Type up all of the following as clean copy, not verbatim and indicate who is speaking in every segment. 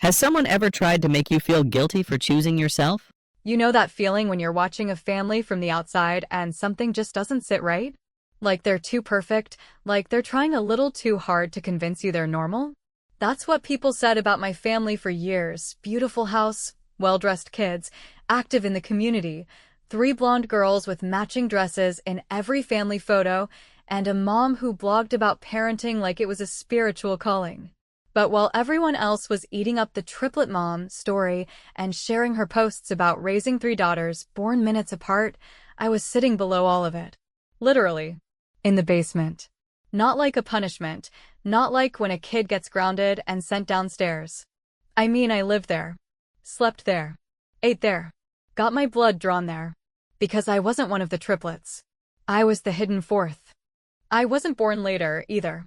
Speaker 1: Has someone ever tried to make you feel guilty for choosing yourself?
Speaker 2: You know that feeling when you're watching a family from the outside and something just doesn't sit right? Like they're too perfect, like they're trying a little too hard to convince you they're normal? That's what people said about my family for years. Beautiful house, well-dressed kids, active in the community, 3 blonde girls with matching dresses in every family photo, and a mom who blogged about parenting like it was a spiritual calling. But while everyone else was eating up the triplet mom story and sharing her posts about raising 3 daughters born minutes apart, I was sitting below all of it. Literally. In the basement. Not like a punishment, not like when a kid gets grounded and sent downstairs. I mean, I lived there. Slept there. Ate there. Got my blood drawn there. Because I wasn't one of the triplets. I was the hidden fourth. I wasn't born later, either.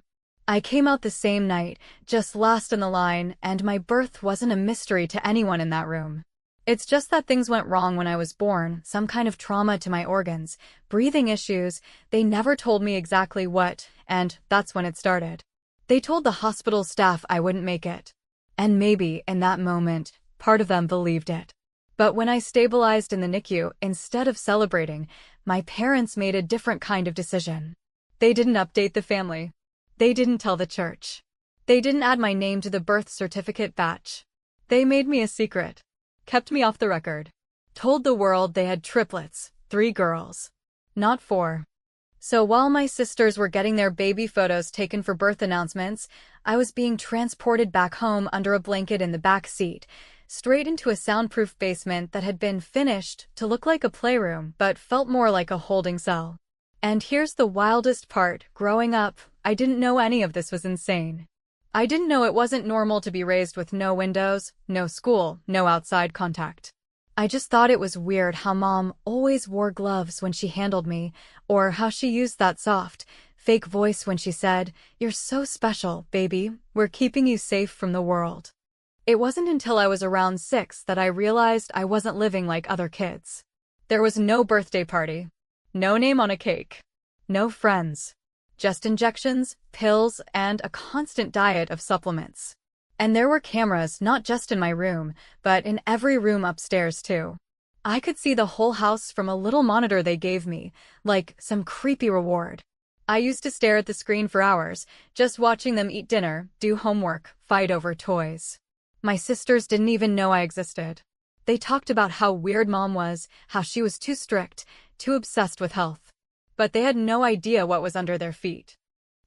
Speaker 2: I came out the same night, just last in the line, and my birth wasn't a mystery to anyone in that room. It's just that things went wrong when I was born, some kind of trauma to my organs, breathing issues. They never told me exactly what, and that's when it started. They told the hospital staff I wouldn't make it. And maybe, in that moment, part of them believed it. But when I stabilized in the NICU, instead of celebrating, my parents made a different kind of decision. They didn't update the family. They didn't tell the church. They didn't add my name to the birth certificate batch. They made me a secret. Kept me off the record. Told the world they had triplets, 3 girls. Not 4. So while my sisters were getting their baby photos taken for birth announcements, I was being transported back home under a blanket in the back seat, straight into a soundproof basement that had been finished to look like a playroom but felt more like a holding cell. And here's the wildest part. Growing up, I didn't know any of this was insane. I didn't know it wasn't normal to be raised with no windows, no school, no outside contact. I just thought it was weird how Mom always wore gloves when she handled me, or how she used that soft, fake voice when she said, "You're so special, baby. We're keeping you safe from the world." It wasn't until I was around 6 that I realized I wasn't living like other kids. There was no birthday party. No name on a cake. No friends. Just injections, pills, and a constant diet of supplements. And there were cameras not just in my room, but in every room upstairs too. I could see the whole house from a little monitor they gave me, like some creepy reward. I used to stare at the screen for hours, just watching them eat dinner, do homework, fight over toys. My sisters didn't even know I existed. They talked about how weird Mom was, how she was too strict, too obsessed with health. But they had no idea what was under their feet.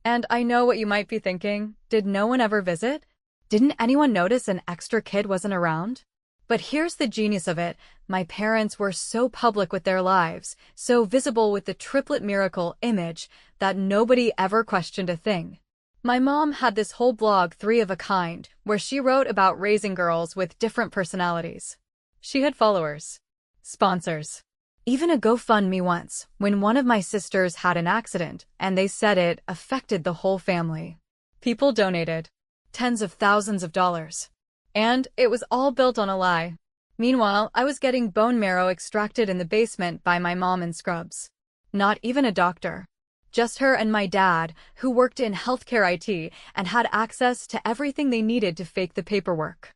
Speaker 2: And I know what you might be thinking. Did no one ever visit? Didn't anyone notice an extra kid wasn't around? But here's the genius of it. My parents were so public with their lives, so visible with the triplet miracle image, that nobody ever questioned a thing. My mom had this whole blog, 3 of a Kind, where she wrote about raising girls with different personalities. She had followers. Sponsors. Even a GoFundMe once, when one of my sisters had an accident, and they said it affected the whole family. People donated. Tens of thousands of dollars. And it was all built on a lie. Meanwhile, I was getting bone marrow extracted in the basement by my mom in scrubs. Not even a doctor. Just her and my dad, who worked in healthcare IT and had access to everything they needed to fake the paperwork.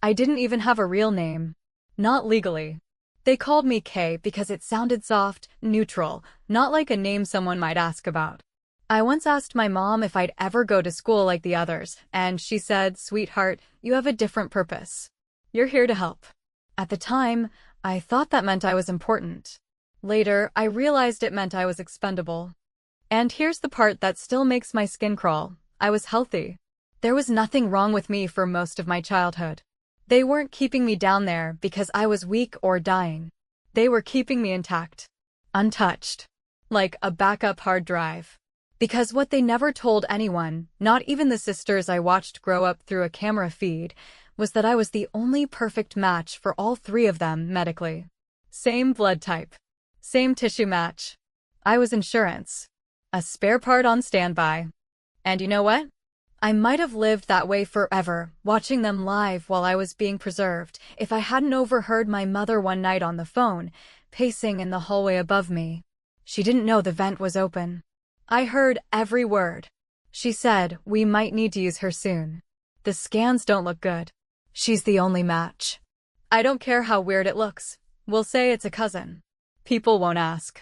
Speaker 2: I didn't even have a real name. Not legally. They called me Kay because it sounded soft, neutral, not like a name someone might ask about. I once asked my mom if I'd ever go to school like the others, and she said, "Sweetheart, you have a different purpose. You're here to help." At the time, I thought that meant I was important. Later, I realized it meant I was expendable. And here's the part that still makes my skin crawl. I was healthy. There was nothing wrong with me for most of my childhood. They weren't keeping me down there because I was weak or dying. They were keeping me intact. Untouched. Like a backup hard drive. Because what they never told anyone, not even the sisters I watched grow up through a camera feed, was that I was the only perfect match for all 3 of them medically. Same blood type. Same tissue match. I was insurance. A spare part on standby. And you know what? I might have lived that way forever, watching them live while I was being preserved, if I hadn't overheard my mother one night on the phone, pacing in the hallway above me. She didn't know the vent was open. I heard every word. She said, "We might need to use her soon. The scans don't look good." She's the only match. I don't care how weird it looks. We'll say it's a cousin. People won't ask.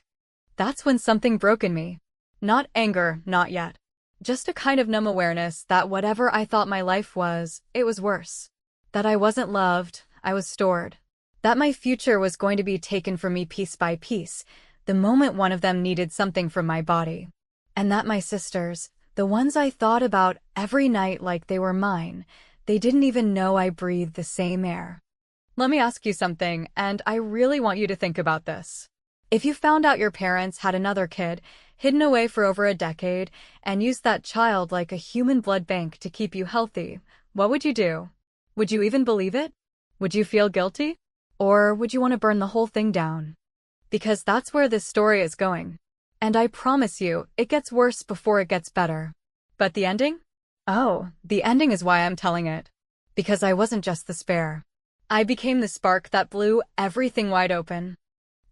Speaker 2: That's when something broke in me. Not anger, not yet. Just a kind of numb awareness that whatever I thought my life was, it was worse. That I wasn't loved, I was stored. That my future was going to be taken from me piece by piece, the moment one of them needed something from my body. And that my sisters, the ones I thought about every night like they were mine, they didn't even know I breathed the same air. Let me ask you something, and I really want you to think about this. If you found out your parents had another kid, hidden away for over a decade, and used that child like a human blood bank to keep you healthy, what would you do? Would you even believe it? Would you feel guilty? Or would you want to burn the whole thing down? Because that's where this story is going. And I promise you, it gets worse before it gets better. But the ending? Oh, the ending is why I'm telling it. Because I wasn't just the spare. I became the spark that blew everything wide open.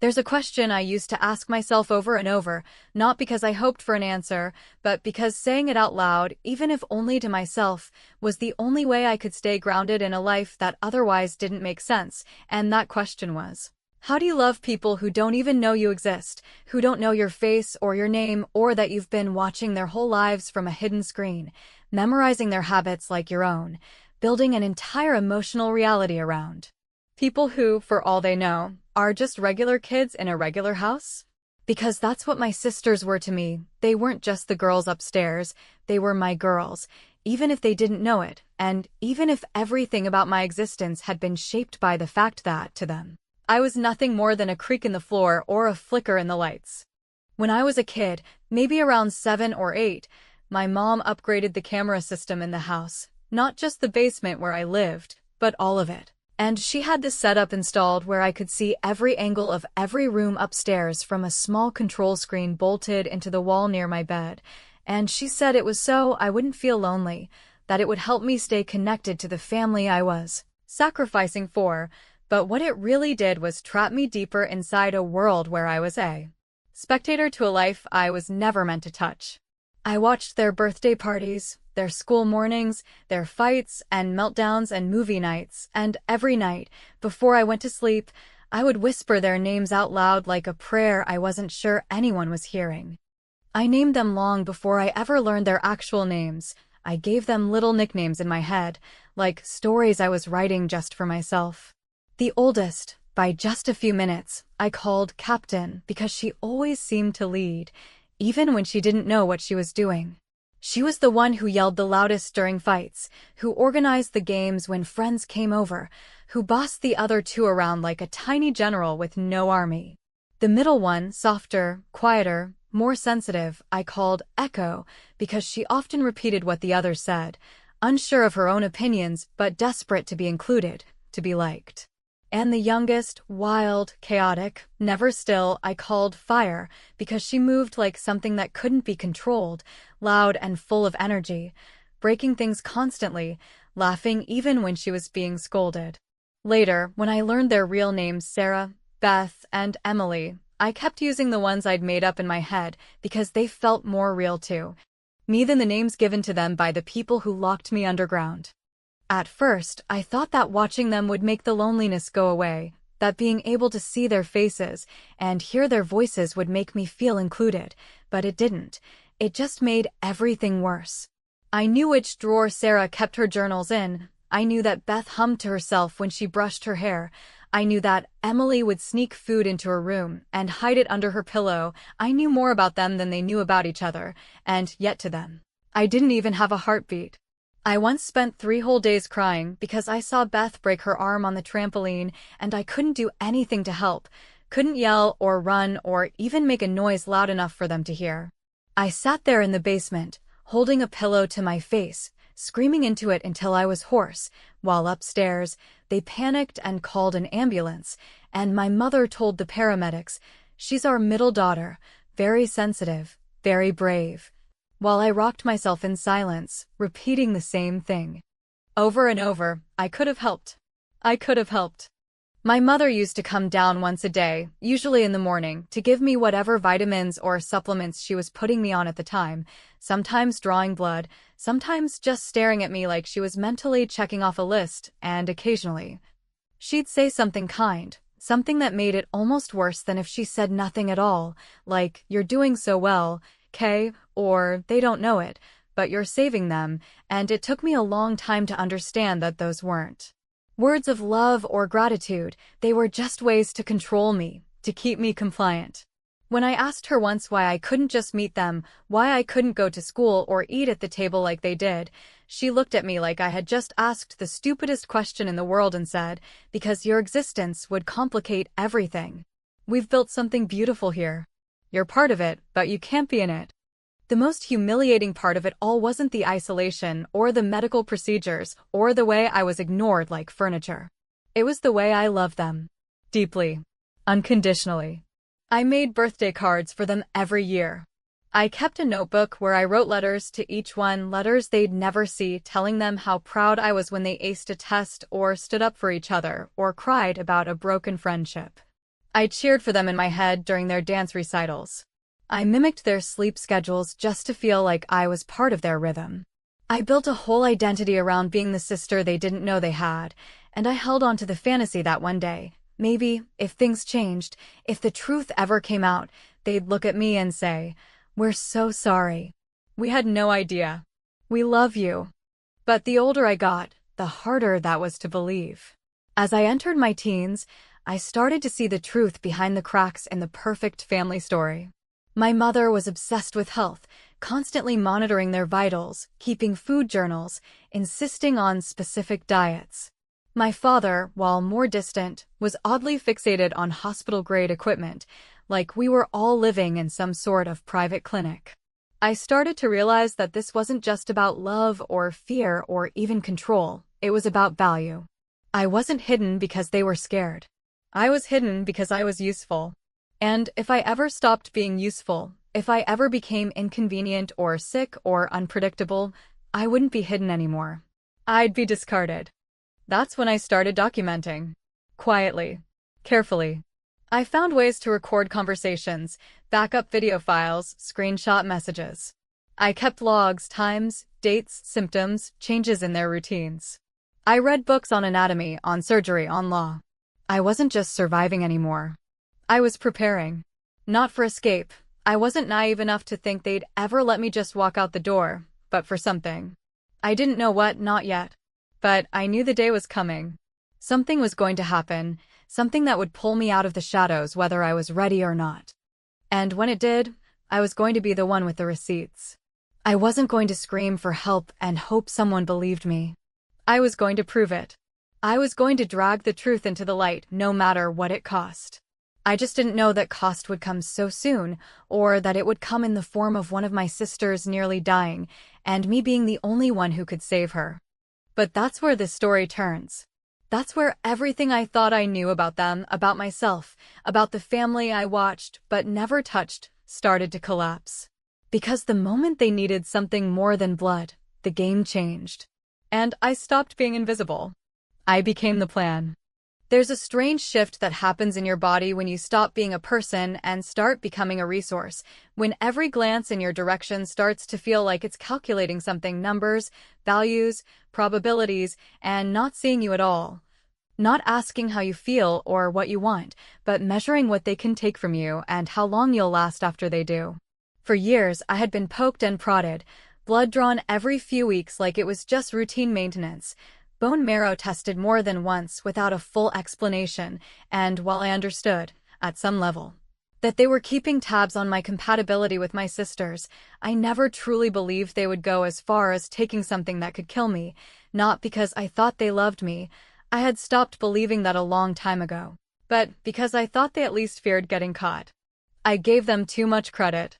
Speaker 2: There's a question I used to ask myself over and over, not because I hoped for an answer, but because saying it out loud, even if only to myself, was the only way I could stay grounded in a life that otherwise didn't make sense, and that question was, how do you love people who don't even know you exist, who don't know your face or your name, or that you've been watching their whole lives from a hidden screen, memorizing their habits like your own, building an entire emotional reality around? People who, for all they know, are just regular kids in a regular house? Because that's what my sisters were to me. They weren't just the girls upstairs, they were my girls, even if they didn't know it, and even if everything about my existence had been shaped by the fact that, to them, I was nothing more than a creak in the floor or a flicker in the lights. When I was a kid, maybe around 7 or 8, my mom upgraded the camera system in the house, not just the basement where I lived, but all of it. And she had this setup installed where I could see every angle of every room upstairs from a small control screen bolted into the wall near my bed. And she said it was so I wouldn't feel lonely, that it would help me stay connected to the family I was sacrificing for, but what it really did was trap me deeper inside a world where I was a spectator to a life I was never meant to touch. I watched their birthday parties, their school mornings, their fights and meltdowns and movie nights, and every night, before I went to sleep, I would whisper their names out loud like a prayer I wasn't sure anyone was hearing. I named them long before I ever learned their actual names. I gave them little nicknames in my head, like stories I was writing just for myself. The oldest, by just a few minutes, I called Captain because she always seemed to lead, even when she didn't know what she was doing. She was the one who yelled the loudest during fights, who organized the games when friends came over, who bossed the other two around like a tiny general with no army. The middle one, softer, quieter, more sensitive, I called Echo because she often repeated what the others said, unsure of her own opinions but desperate to be included, to be liked. And the youngest, wild, chaotic, never still, I called Fire because she moved like something that couldn't be controlled, loud and full of energy, breaking things constantly, laughing even when she was being scolded. Later, when I learned their real names, Sarah, Beth, and Emily, I kept using the ones I'd made up in my head because they felt more real to me than the names given to them by the people who locked me underground. At first, I thought that watching them would make the loneliness go away, that being able to see their faces and hear their voices would make me feel included, but it didn't. It just made everything worse. I knew which drawer Sarah kept her journals in. I knew that Beth hummed to herself when she brushed her hair. I knew that Emily would sneak food into her room and hide it under her pillow. I knew more about them than they knew about each other, and yet to them, I didn't even have a heartbeat. I once spent 3 whole days crying because I saw Beth break her arm on the trampoline and I couldn't do anything to help, couldn't yell or run or even make a noise loud enough for them to hear. I sat there in the basement, holding a pillow to my face, screaming into it until I was hoarse, while upstairs, they panicked and called an ambulance, and my mother told the paramedics, "She's our middle daughter, very sensitive, very brave." While I rocked myself in silence, repeating the same thing. Over and over, I could have helped. I could have helped. My mother used to come down once a day, usually in the morning, to give me whatever vitamins or supplements she was putting me on at the time, sometimes drawing blood, sometimes just staring at me like she was mentally checking off a list, and occasionally, she'd say something kind, something that made it almost worse than if she said nothing at all, like, "You're doing so well, Kay," or "They don't know it, but you're saving them," and it took me a long time to understand that those weren't words of love or gratitude. They were just ways to control me, to keep me compliant. When I asked her once why I couldn't just meet them, why I couldn't go to school or eat at the table like they did, she looked at me like I had just asked the stupidest question in the world and said, "Because your existence would complicate everything. We've built something beautiful here. You're part of it, but you can't be in it." The most humiliating part of it all wasn't the isolation, or the medical procedures, or the way I was ignored like furniture. It was the way I loved them. Deeply. Unconditionally. I made birthday cards for them every year. I kept a notebook where I wrote letters to each one, letters they'd never see, telling them how proud I was when they aced a test, or stood up for each other, or cried about a broken friendship. I cheered for them in my head during their dance recitals. I mimicked their sleep schedules just to feel like I was part of their rhythm. I built a whole identity around being the sister they didn't know they had, and I held on to the fantasy that one day, maybe, if things changed, if the truth ever came out, they'd look at me and say, "We're so sorry. We had no idea. We love you." But the older I got, the harder that was to believe. As I entered my teens, I started to see the truth behind the cracks in the perfect family story. My mother was obsessed with health, constantly monitoring their vitals, keeping food journals, insisting on specific diets. My father, while more distant, was oddly fixated on hospital-grade equipment, like we were all living in some sort of private clinic. I started to realize that this wasn't just about love or fear or even control, it was about value. I wasn't hidden because they were scared. I was hidden because I was useful. And if I ever stopped being useful, if I ever became inconvenient or sick or unpredictable, I wouldn't be hidden anymore. I'd be discarded. That's when I started documenting. Quietly. Carefully. I found ways to record conversations, back up video files, screenshot messages. I kept logs, times, dates, symptoms, changes in their routines. I read books on anatomy, on surgery, on law. I wasn't just surviving anymore. I was preparing. Not for escape. I wasn't naive enough to think they'd ever let me just walk out the door, but for something. I didn't know what, not yet. But I knew the day was coming. Something was going to happen, something that would pull me out of the shadows whether I was ready or not. And when it did, I was going to be the one with the receipts. I wasn't going to scream for help and hope someone believed me. I was going to prove it. I was going to drag the truth into the light, no matter what it cost. I just didn't know that cost would come so soon, or that it would come in the form of one of my sisters nearly dying, and me being the only one who could save her. But that's where this story turns. That's where everything I thought I knew about them, about myself, about the family I watched but never touched, started to collapse. Because the moment they needed something more than blood, the game changed. And I stopped being invisible. I became the plan. There's a strange shift that happens in your body when you stop being a person and start becoming a resource, when every glance in your direction starts to feel like it's calculating something, numbers, values, probabilities, and not seeing you at all. Not asking how you feel or what you want, but measuring what they can take from you and how long you'll last after they do. For years, I had been poked and prodded, blood drawn every few weeks like it was just routine maintenance, bone marrow tested more than once without a full explanation, and while I understood, at some level, that they were keeping tabs on my compatibility with my sisters, I never truly believed they would go as far as taking something that could kill me, not because I thought they loved me. I had stopped believing that a long time ago, but because I thought they at least feared getting caught. I gave them too much credit.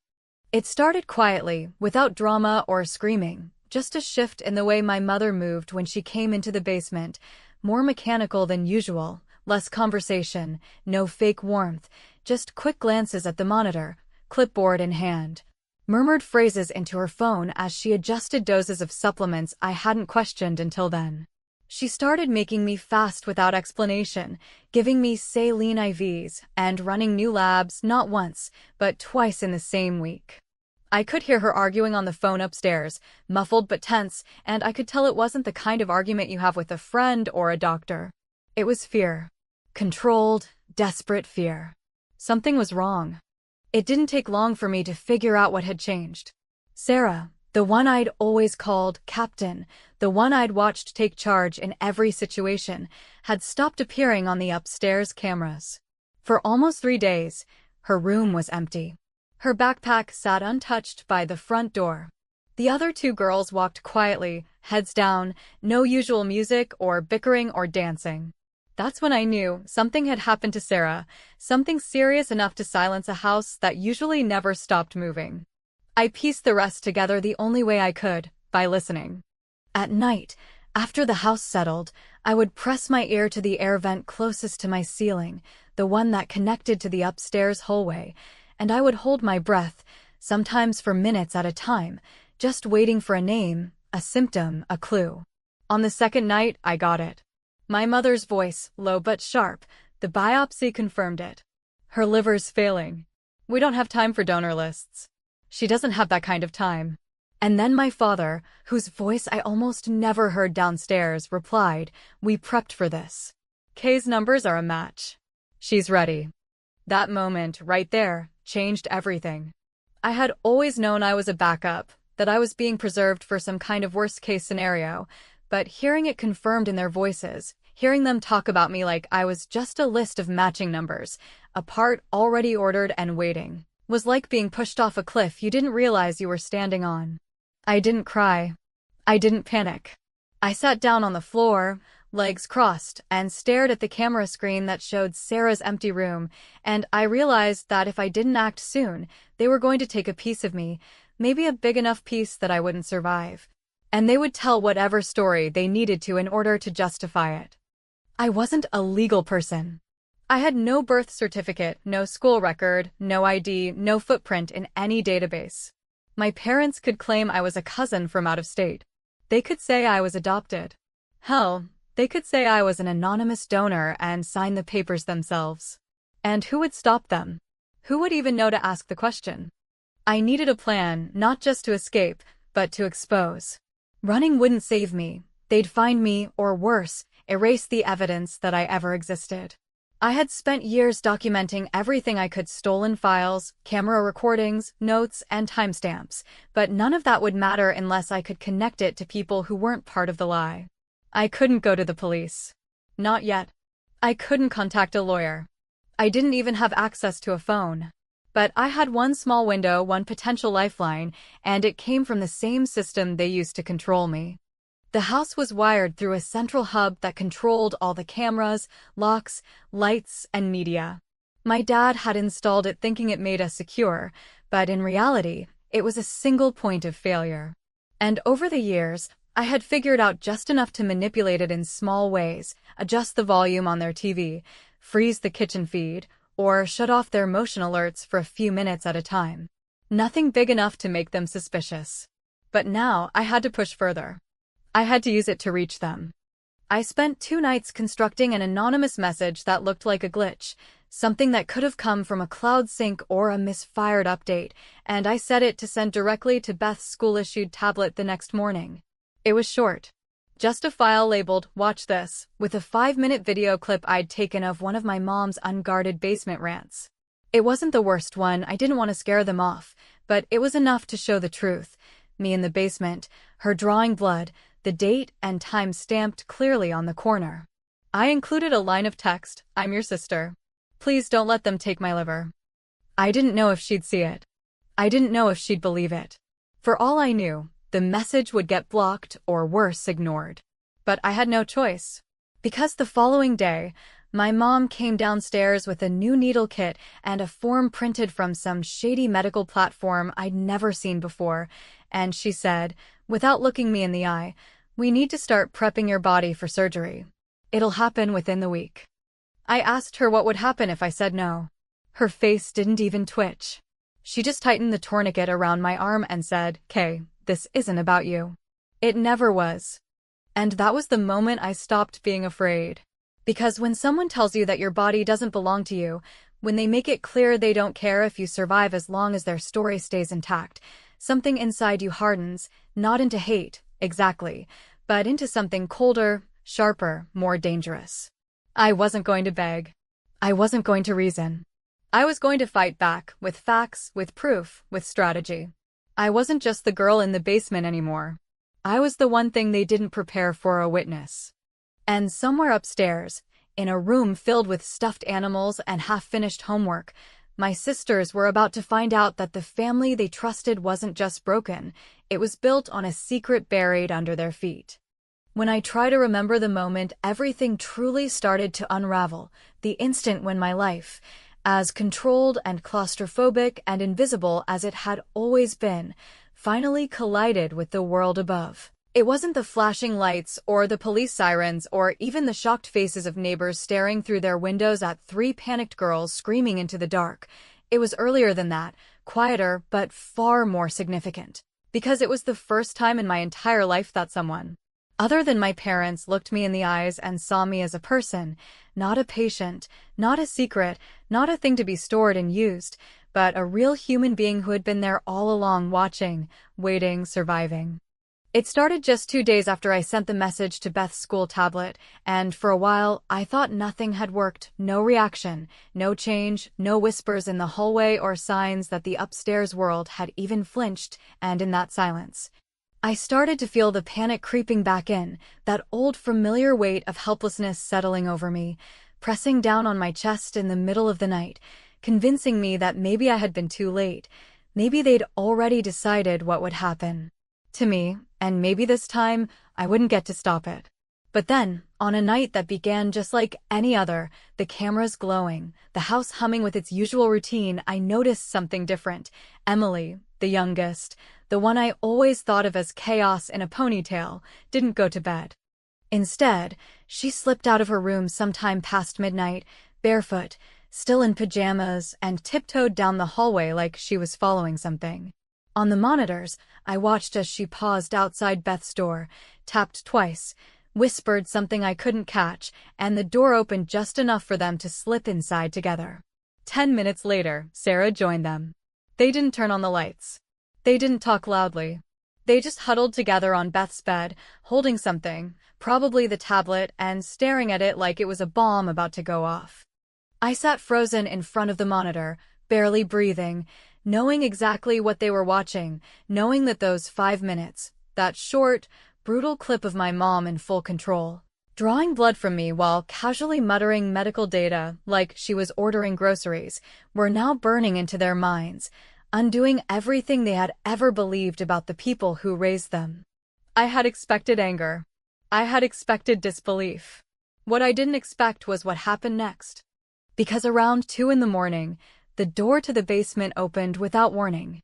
Speaker 2: It started quietly, without drama or screaming. Just a shift in the way my mother moved when she came into the basement, more mechanical than usual, less conversation, no fake warmth, just quick glances at the monitor, clipboard in hand. Murmured phrases into her phone as she adjusted doses of supplements I hadn't questioned until then. She started making me fast without explanation, giving me saline IVs, and running new labs not once, but twice in the same week. I could hear her arguing on the phone upstairs, muffled but tense, and I could tell it wasn't the kind of argument you have with a friend or a doctor. It was fear. Controlled, desperate fear. Something was wrong. It didn't take long for me to figure out what had changed. Sarah, the one I'd always called Captain, the one I'd watched take charge in every situation, had stopped appearing on the upstairs cameras. For almost 3 days, her room was empty. Her backpack sat untouched by the front door. The other 2 girls walked quietly, heads down, no usual music or bickering or dancing. That's when I knew something had happened to Sarah, something serious enough to silence a house that usually never stopped moving. I pieced the rest together the only way I could, by listening. At night, after the house settled, I would press my ear to the air vent closest to my ceiling, the one that connected to the upstairs hallway, and I would hold my breath, sometimes for minutes at a time, just waiting for a name, a symptom, a clue. On the second night, I got it. My mother's voice, low but sharp, the biopsy confirmed it. Her liver's failing. We don't have time for donor lists. She doesn't have that kind of time. And then my father, whose voice I almost never heard downstairs, replied, "We prepped for this. Kay's numbers are a match. She's ready." That moment, right there, changed everything. I had always known I was a backup, that I was being preserved for some kind of worst-case scenario, but hearing it confirmed in their voices, hearing them talk about me like I was just a list of matching numbers, a part already ordered and waiting, was like being pushed off a cliff you didn't realize you were standing on. I didn't cry. I didn't panic. I sat down on the floor, legs crossed, and stared at the camera screen that showed Sarah's empty room, and I realized that if I didn't act soon, they were going to take a piece of me, maybe a big enough piece that I wouldn't survive. And they would tell whatever story they needed to in order to justify it. I wasn't a legal person. I had no birth certificate, no school record, no ID, no footprint in any database. My parents could claim I was a cousin from out of state. They could say I was adopted. Hell, they could say I was an anonymous donor and sign the papers themselves. And who would stop them? Who would even know to ask the question? I needed a plan, not just to escape, but to expose. Running wouldn't save me. They'd find me, or worse, erase the evidence that I ever existed. I had spent years documenting everything I could: stolen files, camera recordings, notes, and timestamps, but none of that would matter unless I could connect it to people who weren't part of the lie. I couldn't go to the police. Not yet. I couldn't contact a lawyer. I didn't even have access to a phone. But I had one small window, one potential lifeline, and it came from the same system they used to control me. The house was wired through a central hub that controlled all the cameras, locks, lights, and media. My dad had installed it thinking it made us secure, but in reality, it was a single point of failure. And over the years, I had figured out just enough to manipulate it in small ways, adjust the volume on their TV, freeze the kitchen feed, or shut off their motion alerts for a few minutes at a time. Nothing big enough to make them suspicious. But now I had to push further. I had to use it to reach them. I spent 2 nights constructing an anonymous message that looked like a glitch, something that could have come from a cloud sync or a misfired update, and I set it to send directly to Beth's school-issued tablet the next morning. It was short. Just a file labeled, "Watch This," with a 5-minute video clip I'd taken of one of my mom's unguarded basement rants. It wasn't the worst one, I didn't want to scare them off, but it was enough to show the truth. Me in the basement, her drawing blood, the date and time stamped clearly on the corner. I included a line of text, "I'm your sister. Please don't let them take my liver." I didn't know if she'd see it. I didn't know if she'd believe it. For all I knew, the message would get blocked or worse, ignored. But I had no choice. Because the following day, my mom came downstairs with a new needle kit and a form printed from some shady medical platform I'd never seen before, and she said, without looking me in the eye, "We need to start prepping your body for surgery. It'll happen within the week." I asked her what would happen if I said no. Her face didn't even twitch. She just tightened the tourniquet around my arm and said, "Kay, this isn't about you." It never was. And that was the moment I stopped being afraid. Because when someone tells you that your body doesn't belong to you, when they make it clear they don't care if you survive as long as their story stays intact, something inside you hardens, not into hate, exactly, but into something colder, sharper, more dangerous. I wasn't going to beg. I wasn't going to reason. I was going to fight back, with facts, with proof, with strategy. I wasn't just the girl in the basement anymore. I was the one thing they didn't prepare for a witness. And somewhere upstairs, in a room filled with stuffed animals and half-finished homework, my sisters were about to find out that the family they trusted wasn't just broken, it was built on a secret buried under their feet. When I try to remember the moment everything truly started to unravel, the instant when my life, as controlled and claustrophobic and invisible as it had always been, finally collided with the world above. It wasn't the flashing lights or the police sirens or even the shocked faces of neighbors staring through their windows at three panicked girls screaming into the dark. It was earlier than that, quieter but far more significant. Because it was the first time in my entire life that someone, other than my parents, looked me in the eyes and saw me as a person, not a patient, not a secret, not a thing to be stored and used, but a real human being who had been there all along, watching, waiting, surviving. It started just 2 days after I sent the message to Beth's school tablet, and for a while, I thought nothing had worked. No reaction, no change, no whispers in the hallway or signs that the upstairs world had even flinched, and in that silence, I started to feel the panic creeping back in, that old familiar weight of helplessness settling over me, pressing down on my chest in the middle of the night, convincing me that maybe I had been too late, maybe they'd already decided what would happen to me, and maybe this time I wouldn't get to stop it. But then, on a night that began just like any other, the cameras glowing, the house humming with its usual routine, I noticed something different. Emily, the youngest, the one I always thought of as chaos in a ponytail, didn't go to bed. Instead, she slipped out of her room sometime past midnight, barefoot, still in pajamas, and tiptoed down the hallway like she was following something. On the monitors, I watched as she paused outside Beth's door, tapped twice, whispered something I couldn't catch, and the door opened just enough for them to slip inside together. 10 minutes later, Sarah joined them. They didn't turn on the lights. They didn't talk loudly. They just huddled together on Beth's bed, holding something, probably the tablet, and staring at it like it was a bomb about to go off. I sat frozen in front of the monitor, barely breathing, knowing exactly what they were watching, knowing that those 5 minutes, that short, brutal clip of my mom in full control, drawing blood from me while casually muttering medical data like she was ordering groceries, were now burning into their minds, undoing everything they had ever believed about the people who raised them. I had expected anger. I had expected disbelief. What I didn't expect was what happened next. Because around 2 in the morning, the door to the basement opened without warning.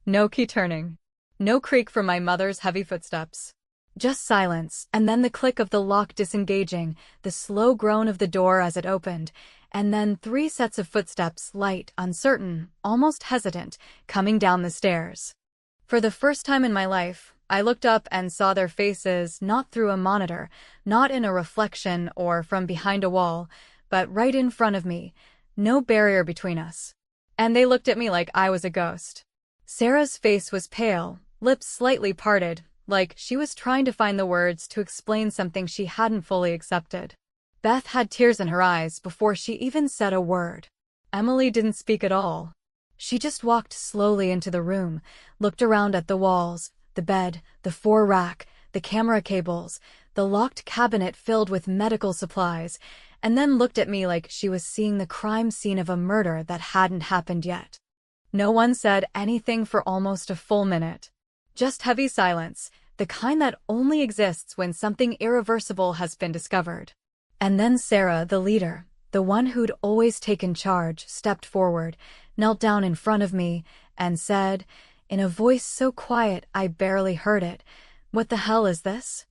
Speaker 2: No key turning. No creak from my mother's heavy footsteps. Just silence, and then the click of the lock disengaging, the slow groan of the door as it opened, and then 3 sets of footsteps, light, uncertain, almost hesitant, coming down the stairs. For the first time in my life, I looked up and saw their faces not through a monitor, not in a reflection or from behind a wall, but right in front of me, no barrier between us. And they looked at me like I was a ghost. Sarah's face was pale, lips slightly parted, like she was trying to find the words to explain something she hadn't fully accepted. Beth had tears in her eyes before she even said a word. Emily didn't speak at all. She just walked slowly into the room, looked around at the walls, the bed, the 4-rack, the camera cables, the locked cabinet filled with medical supplies, and then looked at me like she was seeing the crime scene of a murder that hadn't happened yet. No one said anything for almost a full minute. Just heavy silence, the kind that only exists when something irreversible has been discovered. And then Sarah, the leader, the one who'd always taken charge, stepped forward, knelt down in front of me, and said, in a voice so quiet I barely heard it, "What the hell is this?"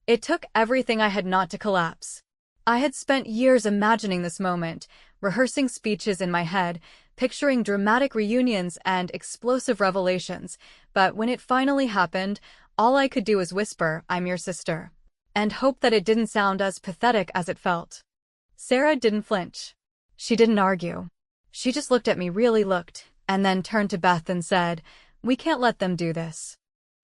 Speaker 2: It took everything I had not to collapse. I had spent years imagining this moment, rehearsing speeches in my head, picturing dramatic reunions and explosive revelations, but when it finally happened, all I could do was whisper, "I'm your sister." and hoped that it didn't sound as pathetic as it felt. Sarah didn't flinch. She didn't argue. She just looked at me, and then turned to Beth and said, "We can't let them do this."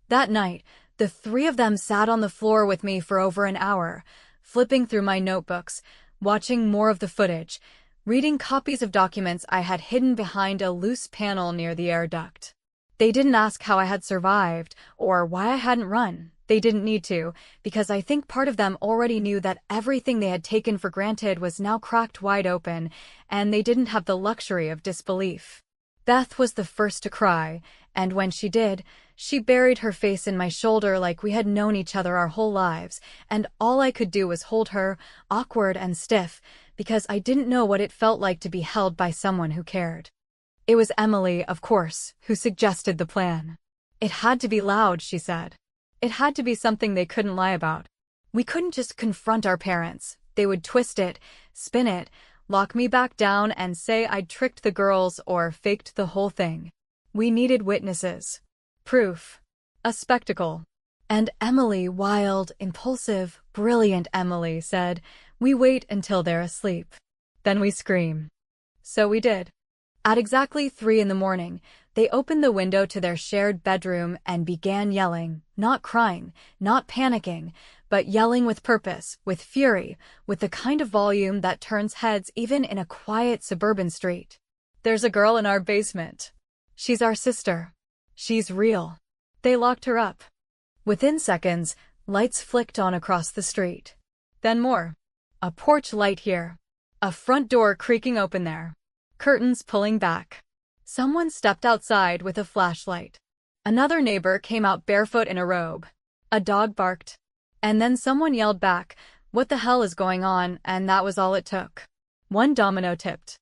Speaker 2: That night, the three of them sat on the floor with me for over an hour, flipping through my notebooks, watching more of the footage, reading copies of documents I had hidden behind a loose panel near the air duct. They didn't ask how I had survived or why I hadn't run. They didn't need to, because I think part of them already knew that everything they had taken for granted was now cracked wide open, and they didn't have the luxury of disbelief. Beth was the first to cry, and when she did, she buried her face in my shoulder like we had known each other our whole lives, and all I could do was hold her, awkward and stiff, because I didn't know what it felt like to be held by someone who cared. It was Emily, of course, who suggested the plan. It had to be loud, she said. It had to be something they couldn't lie about. We couldn't just confront our parents. They would twist it, spin it, lock me back down and say I'd tricked the girls or faked the whole thing. We needed witnesses. Proof. A spectacle. And Emily, wild, impulsive, brilliant Emily, said, "We wait until they're asleep. Then we scream." So we did. At exactly 3 in the morning, they opened the window to their shared bedroom and began yelling, not crying, not panicking, but yelling with purpose, with fury, with the kind of volume that turns heads even in a quiet suburban street. "There's a girl in our basement. She's our sister. She's real." They locked her up. Within seconds, lights flicked on across the street. Then more. A porch light here. A front door creaking open there. Curtains pulling back. Someone stepped outside with a flashlight. Another neighbor came out barefoot in a robe. A dog barked. And then someone yelled back, "What the hell is going on?" And that was all it took. One domino tipped.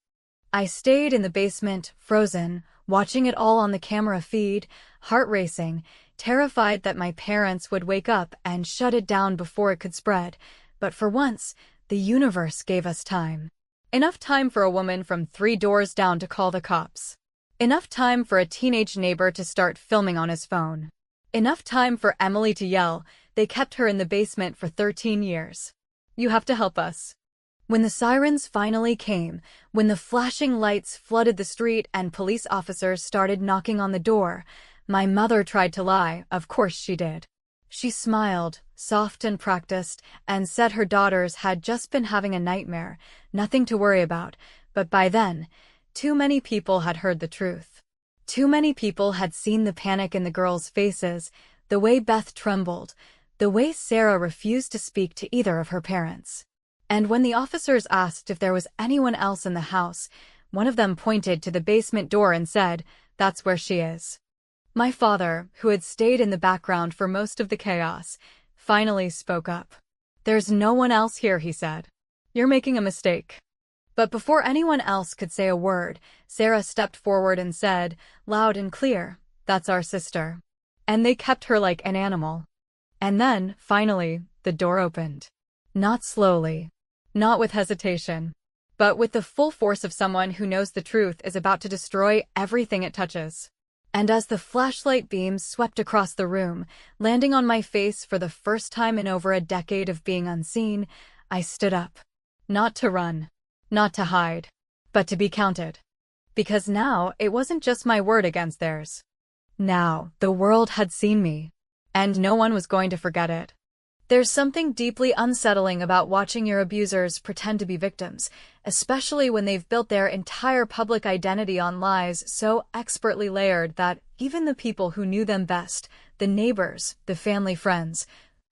Speaker 2: I stayed in the basement, frozen, watching it all on the camera feed, heart racing, terrified that my parents would wake up and shut it down before it could spread. But for once, the universe gave us time. Enough time for a woman from 3 doors down to call the cops. Enough time for a teenage neighbor to start filming on his phone. Enough time for Emily to yell, "They kept her in the basement for 13 years. You have to help us." When the sirens finally came, when the flashing lights flooded the street and police officers started knocking on the door, my mother tried to lie, of course she did. She smiled, soft and practiced, and said her daughters had just been having a nightmare, nothing to worry about, but by then, too many people had heard the truth. Too many people had seen the panic in the girls' faces, the way Beth trembled, the way Sarah refused to speak to either of her parents. And when the officers asked if there was anyone else in the house, one of them pointed to the basement door and said, "That's where she is." My father, who had stayed in the background for most of the chaos, finally spoke up. "There's no one else here," he said. "You're making a mistake." But before anyone else could say a word, Sarah stepped forward and said, loud and clear, "That's our sister." And they kept her like an animal. And then, finally, the door opened. Not slowly. Not with hesitation. But with the full force of someone who knows the truth is about to destroy everything it touches. And as the flashlight beams swept across the room, landing on my face for the first time in over a decade of being unseen, I stood up. Not to run. Not to hide. But to be counted. Because now it wasn't just my word against theirs. Now, the world had seen me. And no one was going to forget it. There's something deeply unsettling about watching your abusers pretend to be victims, especially when they've built their entire public identity on lies so expertly layered that even the people who knew them best, the neighbors, the family friends,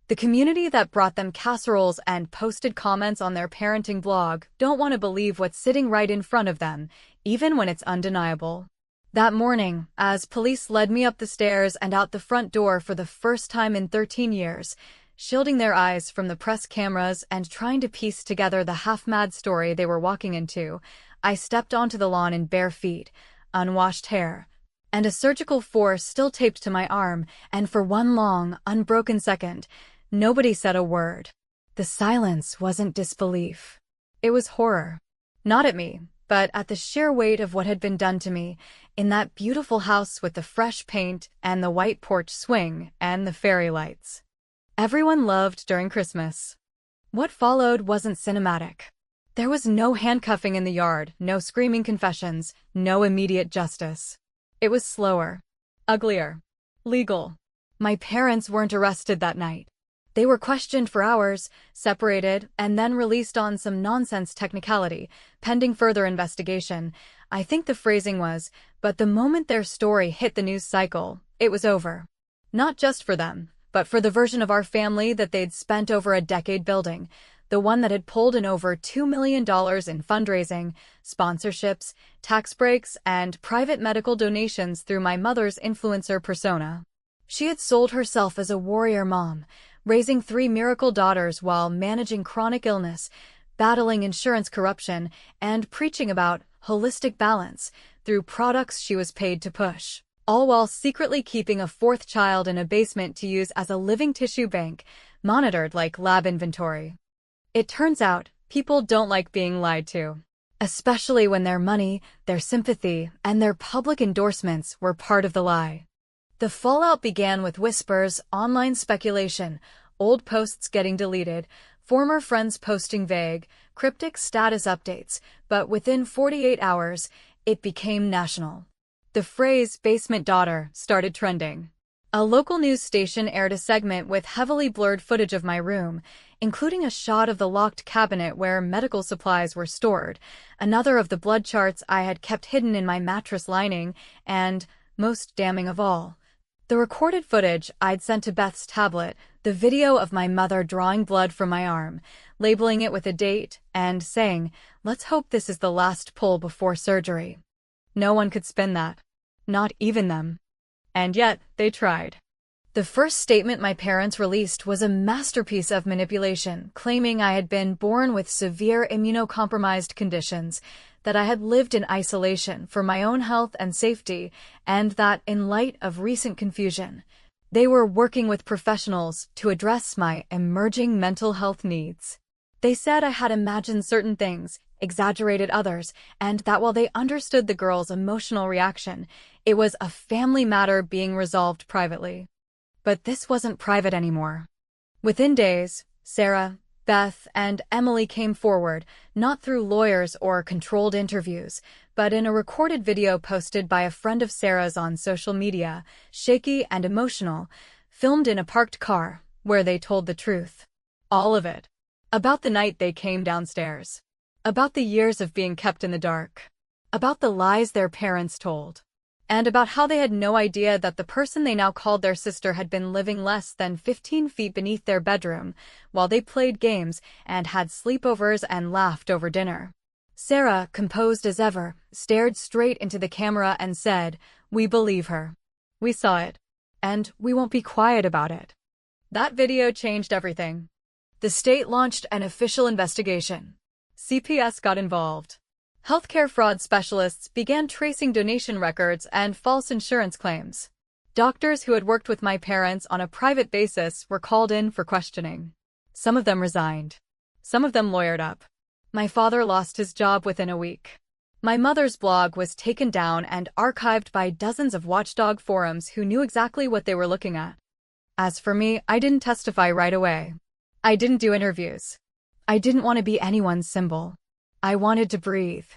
Speaker 2: the community that brought them casseroles and posted comments on their parenting blog, don't want to believe what's sitting right in front of them, even when it's undeniable. That morning, as police led me up the stairs and out the front door for the first time in 13 years, shielding their eyes from the press cameras and trying to piece together the half-mad story they were walking into, I stepped onto the lawn in bare feet, unwashed hair, and a surgical force still taped to my arm, and for one long, unbroken second, nobody said a word. The silence wasn't disbelief. It was horror. Not at me, but at the sheer weight of what had been done to me, in that beautiful house with the fresh paint and the white porch swing and the fairy lights. everyone loved during Christmas. What followed wasn't cinematic. There was no handcuffing in the yard, no screaming confessions, no immediate justice. It was slower, uglier, legal. My parents weren't arrested that night. They were questioned for hours, separated, and then released on some nonsense technicality, pending further investigation. I think the phrasing was, but the moment their story hit the news cycle, it was over. Not just for them, but for the version of our family that they'd spent over a decade building, the one that had pulled in over $2 million in fundraising, sponsorships, tax breaks, and private medical donations through my mother's influencer persona. She had sold herself as a warrior mom, raising 3 miracle daughters while managing chronic illness, battling insurance corruption, and preaching about holistic balance through products she was paid to push, all while secretly keeping a 4th child in a basement to use as a living tissue bank, monitored like lab inventory. It turns out, people don't like being lied to, especially when their money, their sympathy, and their public endorsements were part of the lie. The fallout began with whispers, online speculation, old posts getting deleted, former friends posting vague, cryptic status updates, but within 48 hours, it became national. The phrase "basement daughter" started trending. A local news station aired a segment with heavily blurred footage of my room, including a shot of the locked cabinet where medical supplies were stored, another of the blood charts I had kept hidden in my mattress lining, and, most damning of all, the recorded footage I'd sent to Beth's tablet, the video of my mother drawing blood from my arm, labeling it with a date, and saying, "Let's hope this is the last pull before surgery." No one could spin that. Not even them. And yet, they tried. The first statement my parents released was a masterpiece of manipulation, claiming I had been born with severe immunocompromised conditions, that I had lived in isolation for my own health and safety, and that, in light of recent confusion, they were working with professionals to address my emerging mental health needs. They said I had imagined certain things, exaggerated others, and that while they understood the girl's emotional reaction, it was a family matter being resolved privately. But this wasn't private anymore. Within days, Sarah, Beth, and Emily came forward, not through lawyers or controlled interviews, but in a recorded video posted by a friend of Sarah's on social media, shaky and emotional, filmed in a parked car, where they told the truth. All of it. About the night they came downstairs. About the years of being kept in the dark. About the lies their parents told. And about how they had no idea that the person they now called their sister had been living less than 15 feet beneath their bedroom, while they played games and had sleepovers and laughed over dinner. Sarah, composed as ever, stared straight into the camera and said, "We believe her. We saw it. And we won't be quiet about it." That video changed everything. The state launched an official investigation. CPS got involved. Healthcare fraud specialists began tracing donation records and false insurance claims. Doctors who had worked with my parents on a private basis were called in for questioning. Some of them resigned. Some of them lawyered up. My father lost his job within a week. My mother's blog was taken down and archived by dozens of watchdog forums who knew exactly what they were looking at. As for me, I didn't testify right away. I didn't do interviews. I didn't want to be anyone's symbol. I wanted to breathe.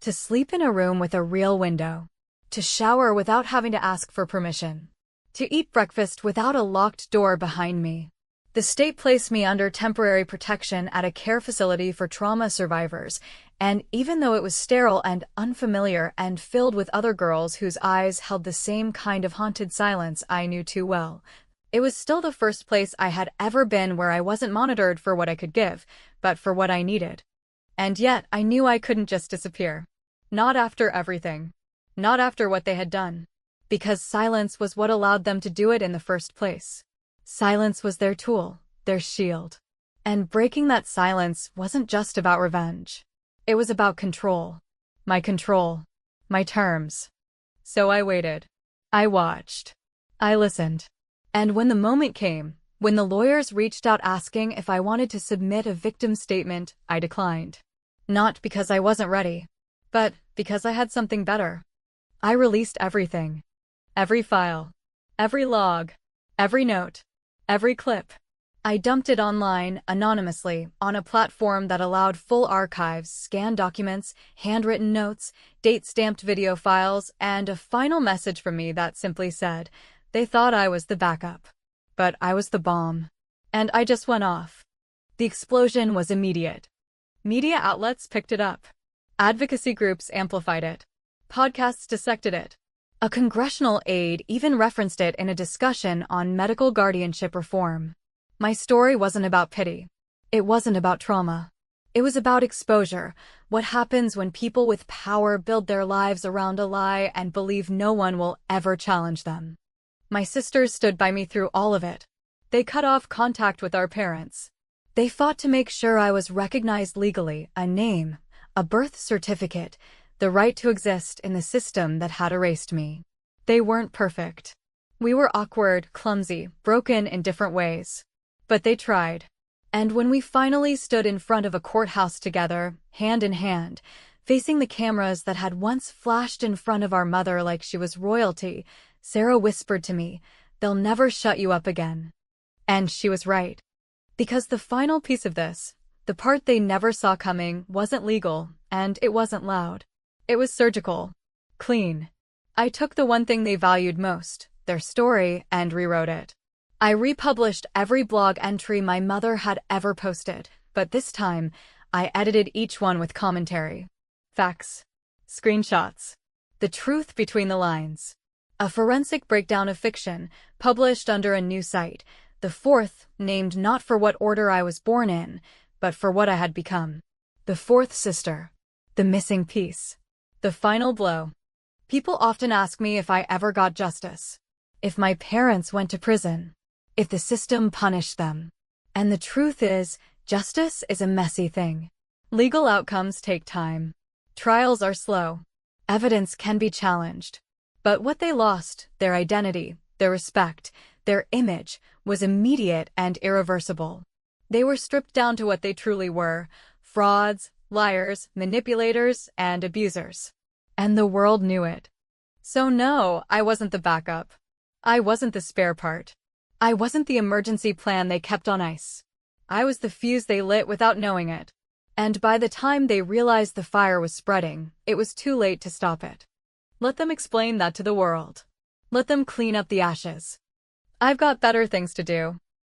Speaker 2: To sleep in a room with a real window. To shower without having to ask for permission. To eat breakfast without a locked door behind me. The state placed me under temporary protection at a care facility for trauma survivors, and even though it was sterile and unfamiliar and filled with other girls whose eyes held the same kind of haunted silence I knew too well, it was still the first place I had ever been where I wasn't monitored for what I could give, but for what I needed. And yet, I knew I couldn't just disappear. Not after everything. Not after what they had done. Because silence was what allowed them to do it in the first place. Silence was their tool, their shield. And breaking that silence wasn't just about revenge. It was about control. My control. My terms. So I waited. I watched. I listened. And when the moment came, when the lawyers reached out asking if I wanted to submit a victim statement, I declined. Not because I wasn't ready, but because I had something better. I released everything. Every file. Every log. Every note. Every clip. I dumped it online, anonymously, on a platform that allowed full archives, scanned documents, handwritten notes, date-stamped video files, and a final message from me that simply said, they thought I was the backup. But I was the bomb. And I just went off. The explosion was immediate. Media outlets picked it up. Advocacy groups amplified it. Podcasts dissected it. A congressional aide even referenced it in a discussion on medical guardianship reform. My story wasn't about pity. It wasn't about trauma. It was about exposure, what happens when people with power build their lives around a lie and believe no one will ever challenge them. My sisters stood by me through all of it. They cut off contact with our parents. They fought to make sure I was recognized legally, a name, a birth certificate, the right to exist in the system that had erased me. They weren't perfect. We were awkward, clumsy, broken in different ways. But they tried. And when we finally stood in front of a courthouse together, hand in hand, facing the cameras that had once flashed in front of our mother like she was royalty, Sarah whispered to me, "They'll never shut you up again." And she was right. Because the final piece of this, the part they never saw coming, wasn't legal, and it wasn't loud. It was surgical. Clean. I took the one thing they valued most, their story, and rewrote it. I republished every blog entry my mother had ever posted, but this time, I edited each one with commentary. Facts. Screenshots. The truth between the lines. A forensic breakdown of fiction, published under a new site, the fourth, named not for what order I was born in, but for what I had become. The fourth sister. The missing piece. The final blow. People often ask me if I ever got justice. If my parents went to prison. If the system punished them. And the truth is, justice is a messy thing. Legal outcomes take time. Trials are slow. Evidence can be challenged. But what they lost, their identity, their respect, their image, was immediate and irreversible. They were stripped down to what they truly were: frauds, liars, manipulators, and abusers. And the world knew it. So no, I wasn't the backup. I wasn't the spare part. I wasn't the emergency plan they kept on ice. I was the fuse they lit without knowing it. And by the time they realized the fire was spreading, it was too late to stop it. Let them explain that to the world. Let them clean up the ashes. I've got better things to do.